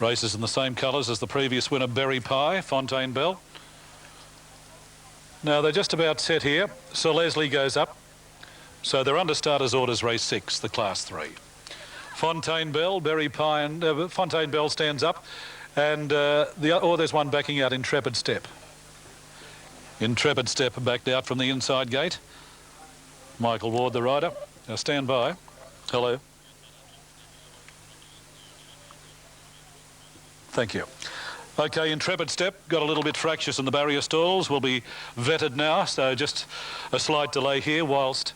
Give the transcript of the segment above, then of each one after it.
Races in the same colours as the previous winner, Berry Pie, Fontaine Bell. Now they're just about set here. Sir Leslie goes up. So they're under starters orders, race 6, the class 3. Fontaine Bell, Berry Pie, and Fontaine Bell stands up. And there's one backing out, Intrepid Step. Intrepid Step backed out from the inside gate. Michael Ward, the rider. Now stand by. Hello. Thank you. Okay, Intrepid Step got a little bit fractious in the barrier stalls. Will be vetted now, so just a slight delay here whilst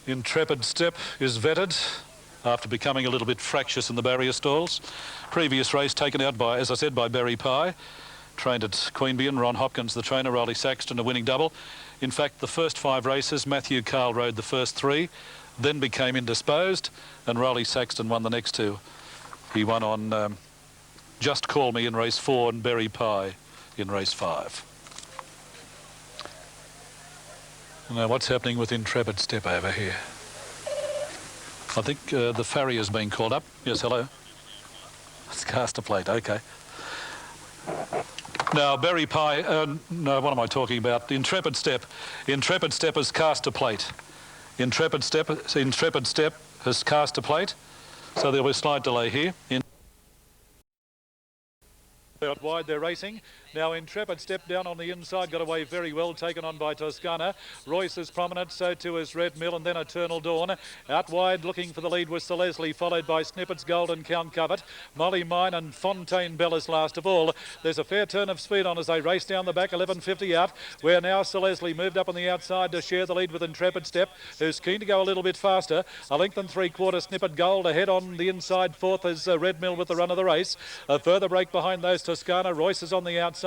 Intrepid Step is vetted after becoming a little bit fractious in the barrier stalls. Previous race taken out by, as I said, by Berry Pie. Trained at Queanbeyan, Ron Hopkins, the trainer, Riley Saxton, a winning double. In fact, the first 5 races, Matthew Carl rode the first 3, then became indisposed, and Riley Saxton won the next 2. He won on Just Call Me in race 4 and Berry Pie in race 5. Now, what's happening with Intrepid Step over here? I think the farrier's been called up. Yes, hello. It's caster plate, okay. Now, Berry Pie, no, what am I talking about? Intrepid Step. Intrepid Step has cast a plate. Intrepid Step has cast a plate. So there'll be a slight delay here. Out wide, they're racing. Now Intrepid Step down on the inside, got away very well, taken on by Toscana. Royce is prominent, so too is Red Mill, and then Eternal Dawn. Out wide, looking for the lead was Sir Leslie, followed by Snippets Gold and Count Covert. Molly Mine and Fontaine Bell is last of all. There's a fair turn of speed on as they race down the back, 11.50 out, where now Sir Leslie moved up on the outside to share the lead with Intrepid Step, who's keen to go a little bit faster. A length and 3/4 Snippet Gold ahead on the inside. Fourth is Red Mill with the run of the race. A further break behind those, Toscana. Royce is on the outside.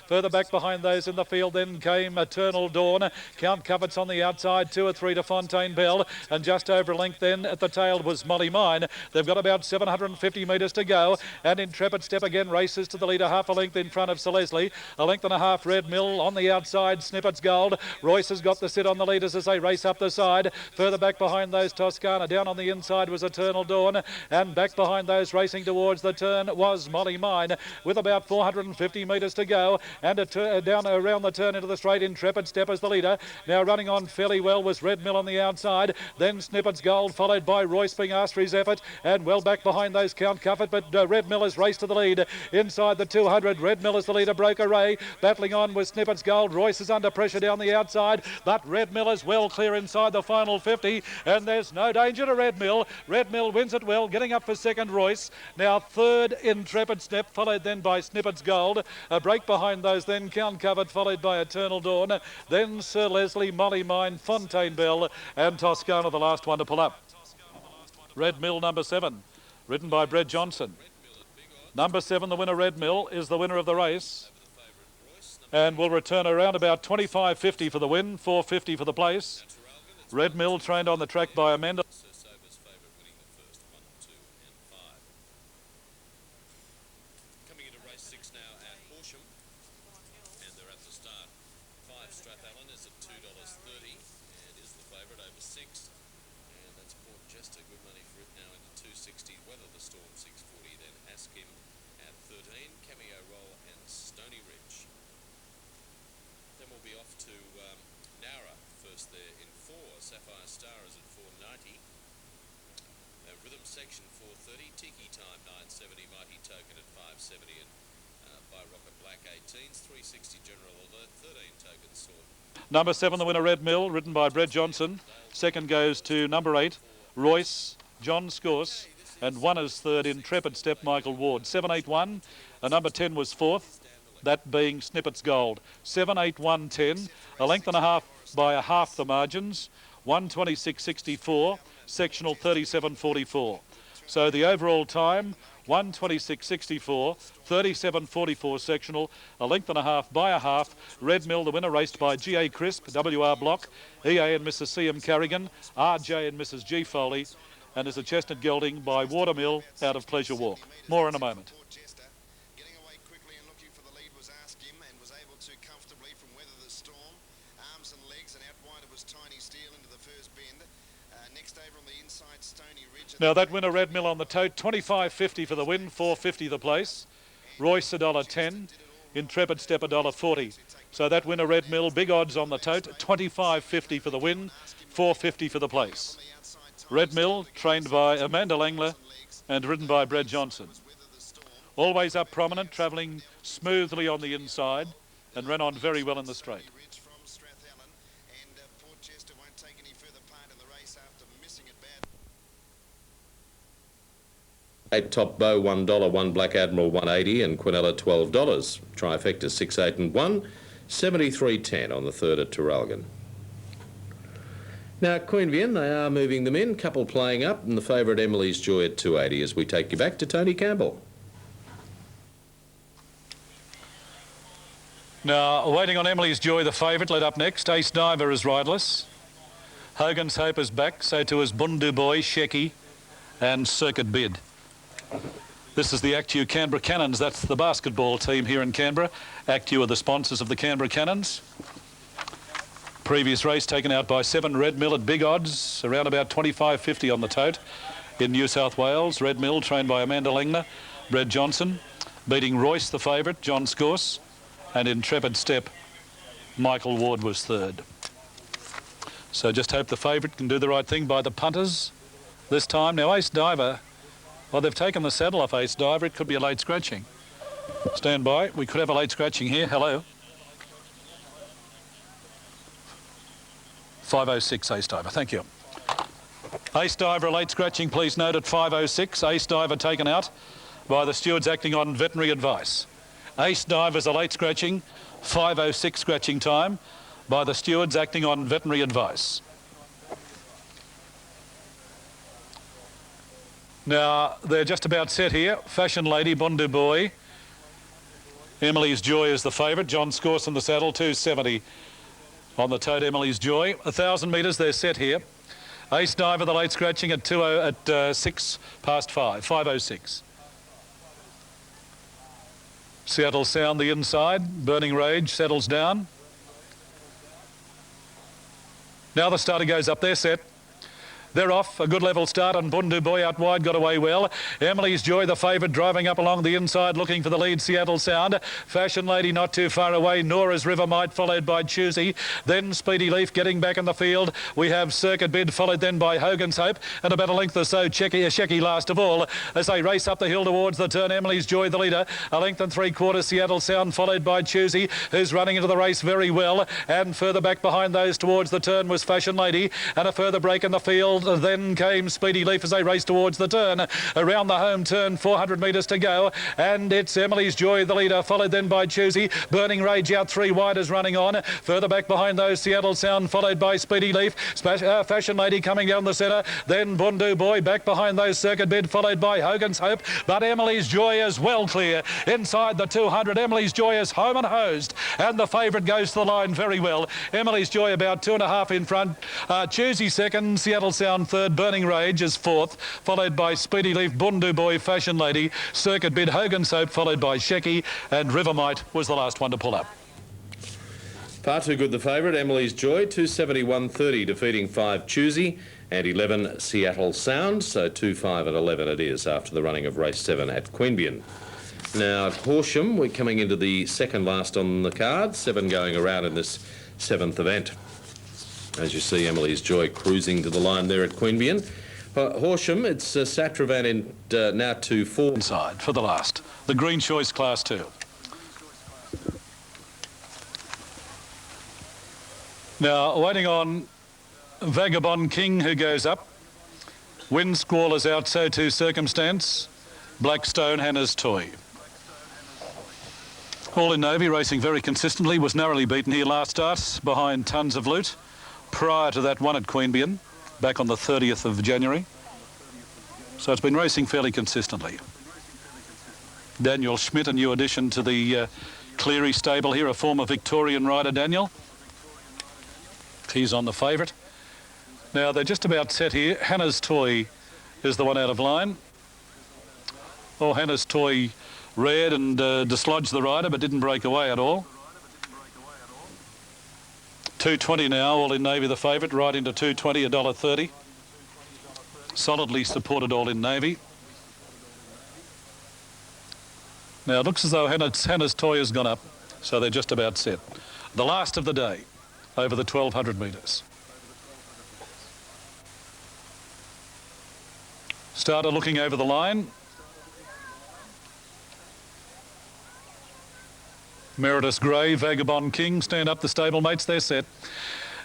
Further back behind those in the field then came Eternal Dawn. Count Covert's on the outside, 2 or 3 to Fontaine Bell, and just over a length then at the tail was Molly Mine. They've got about 750 metres to go, and Intrepid Step again races to the leader, half a length in front of Sir Leslie. A length and a half Red Mill on the outside, Snippets Gold. Royce has got the sit on the leaders as they race up the side. Further back behind those, Toscana. Down on the inside was Eternal Dawn, and back behind those racing towards the turn was Molly Mine, with about 450 metres to go, and down around the turn into the straight, Intrepid Step as the leader. Now running on fairly well was Red Mill on the outside, then Snippets Gold, followed by Royce being asked for his effort, and well back behind those Count Cuffett, but Red Mill has raced to the lead. Inside the 200, Red Mill is the leader, broke array. Battling on with Snippets Gold. Royce is under pressure down the outside, but Red Mill is well clear inside the final 50, and there's no danger to Red Mill. Red Mill wins it well, getting up for second, Royce. Now third, Intrepid Step, followed then by Snippets Gold. A break behind those then Count Covered, followed by Eternal Dawn, then Sir Leslie, Molly Mine, Fontaine Bell, and Toscana, the last one to pull up. Red Mill, number 7, ridden by Brett Johnson. Number 7, the winner, Red Mill, is the winner of the race, and will return around about 25.50 for the win, 4.50 for the place. Red Mill trained on the track by Amanda. Section 430, Tiki Time 970, Mighty Token at 570, and by Rocket Black 18s, 360 General Alert, 13 tokens sold. Number 7, the winner, Red Mill, ridden by Brett Johnson. Second goes to number 8, Royce, John Scourse, and one is third, Intrepid Step, Michael Ward. 781, and number 10 was fourth, that being Snippets Gold. 7, 8, 1, 10, a length and a half by a half the margins, 126.64, sectional 37.44. So the overall time, 126.64, 37.44 sectional, a length and a half by a half. Red Mill, the winner, raced by G.A. Crisp, W.R. Block, E.A. and Mrs. C.M. Carrigan, R.J. and Mrs. G. Foley, and is a chestnut gelding by Watermill out of Pleasure Walk. More in a moment. Now that winner, Red Mill on the tote, 25.50 for the win, 4.50 the place. Royce $1.10, Intrepid Step $1.40. So that winner, Red Mill, big odds on the tote, 25.50 for the win, 4.50 for the place. Red Mill, trained by Amanda Langler and ridden by Brad Johnson. Always up prominent, travelling smoothly on the inside and ran on very well in the straight. Eight Top Bow $1, 1 Black Admiral $1.80 and Quinella $12. Trifecta 6, 8 and 1, 73.10 on the third at Traralgon. Now at Queanbeyan, they are moving them in, couple playing up, and the favourite Emily's Joy at 2.80 as we take you back to Tony Campbell. Now waiting on Emily's Joy, the favourite, led up next. Ace Diver is riderless. Hogan's Hope is back, so too is Bundu Boy, Shecky and Circuit Bid. This is the Actu Canberra Cannons. That's the basketball team here in Canberra. Actu are the sponsors of the Canberra Cannons. Previous race taken out by 7 Red Mill at big odds, around about 25.50 on the tote. In New South Wales, Red Mill, trained by Amanda Langner, Brad Johnson, beating Royce, the favourite, John Scourse, and Intrepid Step, Michael Ward was third. So just hope the favourite can do the right thing by the punters this time. Now Ace Diver, well, they've taken the saddle off Ace Diver. It could be a late scratching. Stand by. We could have a late scratching here. Hello. 5.06 Ace Diver. Thank you. Ace Diver, a late scratching, please note, at 5.06. Ace Diver taken out by the stewards acting on veterinary advice. Ace Diver's a late scratching, 5.06 scratching time by the stewards acting on veterinary advice. Now, they're just about set here. Fashion Lady, Bundu Boy. Emily's Joy is the favourite. John Scourse in the saddle, 2.70 on the tote, Emily's Joy. 1,000 metres, they're set here. Ace Diver, the late scratching at 6 past 5, 5.06. Seattle Sound, the inside. Burning Rage settles down. Now the starter goes up, they're set. They're off. A good level start on Bundu Boy out wide, got away well. Emily's Joy, the favourite, driving up along the inside, looking for the lead. Seattle Sound. Fashion Lady not too far away. Nora's River Might, followed by Choosy. Then Speedy Leaf getting back in the field. We have Circuit Bid, followed then by Hogan's Hope. And about a length or so, Shecky last of all. As they race up the hill towards the turn, Emily's Joy, the leader. A length and 3/4, Seattle Sound, followed by Choosy, who's running into the race very well. And further back behind those towards the turn was Fashion Lady. And a further break in the field. Then came Speedy Leaf as they race towards the turn. Around the home turn, 400 metres to go. And it's Emily's Joy, the leader, followed then by Choosy. Burning Rage out 3 wide is running on. Further back behind those, Seattle Sound, followed by Speedy Leaf. Fashion Lady coming down the centre. Then Bundu Boy back behind those, Circuit Bid, followed by Hogan's Hope. But Emily's Joy is well clear. Inside the 200, Emily's Joy is home and hosed. And the favourite goes to the line very well. Emily's Joy about 2.5 in front. Choosy second, Seattle Sound third. Burning Rage is fourth, followed by Speedy Leaf, Bundu Boy, Fashion Lady, Circuit Bid, Hogan's Hope, followed by Shecky, and River Might was the last one to pull up. Far too good the favourite, Emily's Joy, 271.30, defeating 5 Choosy and 11 Seattle Sound, so 2, 5 and 11 it is after the running of race 7 at Queanbeyan. Now at Horsham, we're coming into the second last on the card, 7 going around in this 7th event. As you see, Emily's Joy cruising to the line there at Queanbeyan. Horsham, it's Satravan in now 2-4. Inside for the last. The Green Choice Class 2. Now, waiting on Vagabond King, who goes up. Wind Squall is out, so too Circumstance. Blackstone, Hannah's Toy. All in Navy, racing very consistently, was narrowly beaten here last start behind Tons of Loot. Prior to that one at Queanbeyan, back on the 30th of January. So it's been racing fairly consistently. Daniel Schmidt, a new addition to the Cleary stable here, a former Victorian rider, Daniel. He's on the favourite. Now they're just about set here. Hannah's Toy is the one out of line. Oh, Hannah's Toy reared and dislodged the rider, but didn't break away at all. 2.20 now, All in Navy the favourite, right into 2.20, $1.30. Solidly supported All in Navy. Now it looks as though Hannah's Toy has gone up, so they're just about set. The last of the day over the 1200 metres. Starter looking over the line. Meritus Grey, Vagabond King, stand up the stablemates, they're set.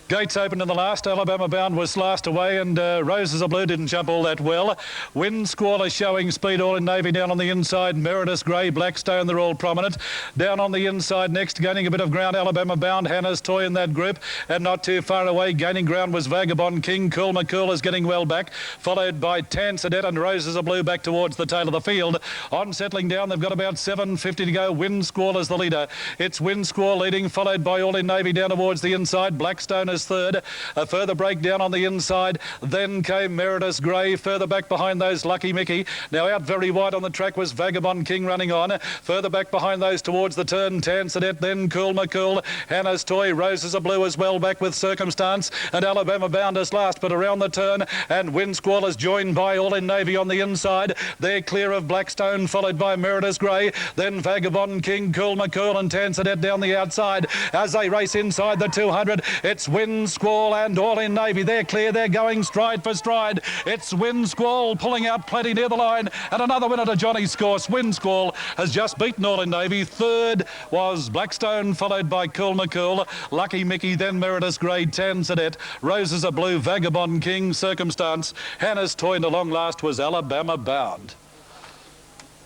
Gates open in the last. Alabama Bound was last away, and Roses of Blue didn't jump all that well. Wind Squall is showing speed. All in Navy down on the inside. Meritus Grey, Blackstone, they're all prominent. Down on the inside next, gaining a bit of ground, Alabama Bound, Hannah's Toy in that group, and not too far away, gaining ground was Vagabond King. Cool McCool is getting well back, followed by Tansadet and Roses of Blue back towards the tail of the field. On settling down, they've got about 750 to go. Wind Squall is the leader. It's Wind Squall leading, followed by All in Navy down towards the inside. Blackstone is third. A further breakdown on the inside. Then came Meritus Grey. Further back behind those, Lucky Mickey. Now out very wide on the track was Vagabond King running on. Further back behind those towards the turn, Tansadet, then Cool McCool. Hannah's Toy, Roses of Blue as well back with Circumstance. And Alabama Bound is last, but around the turn. And Wind Squall is joined by All in Navy on the inside. They're clear of Blackstone, followed by Meritus Grey. Then Vagabond King, Cool McCool and Tansadet down the outside. As they race inside the 200, it's Wind Squall and All in Navy. They're clear. They're going stride for stride. It's Wind Squall pulling out plenty near the line. And another winner to Johnny's course. Wind Squall has just beaten All in Navy. Third was Blackstone, followed by Cool McCool. Lucky Mickey, then Meritus Grey, Tansadet. Roses of Blue, Vagabond King, Circumstance. Hannah's Toy in the long last was Alabama Bound.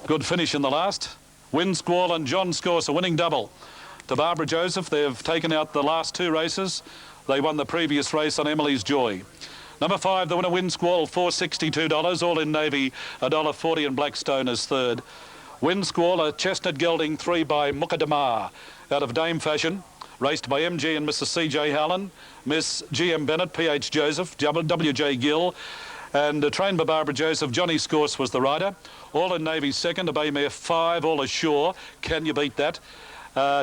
Good finish in the last. Wind Squall and John's course, a winning double. To Barbara Joseph, they've taken out the last two races. They won the previous race on Emily's Joy. Number 5, the winner, Wind Squall, $462. All in Navy, $1.40, and Blackstone is third. Wind Squall, a chestnut gelding, 3 by Mukadamar, out of Dame Fashion. Raced by MG and Mrs. C.J. Howland, Miss G.M. Bennett, P.H. Joseph, W.J. Gill, and trained by Barbara Joseph. Johnny Scorse was the rider. All in Navy second, a Bay Mare 5, All Ashore. Can you beat that?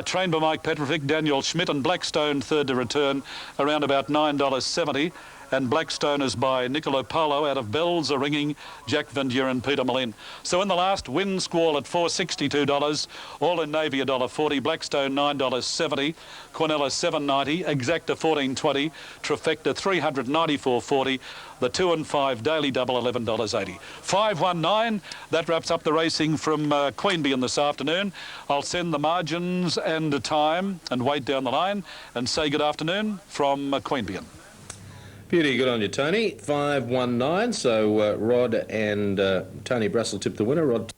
Trained by Mike Petrovic, Daniel Schmidt, and Blackstone third to return, around about $9.70. And Blackstone is by Nicolo Polo out of Bells a Ringing, Jack Van Duren, Peter Malin. So in the last, Wind Squall at $462, All in Navy $1.40, Blackstone $9.70, Cornella $7.90, Exacta $14.20, Trifecta $394.40, the 2 and 5 daily double $11.80. 519, that wraps up the racing from Queanbeyan this afternoon. I'll send the margins and the time and wait down the line and say good afternoon from Queanbeyan. Beauty, good on you, Tony. 519, so Rod and Tony Brassel tipped the winner. Rod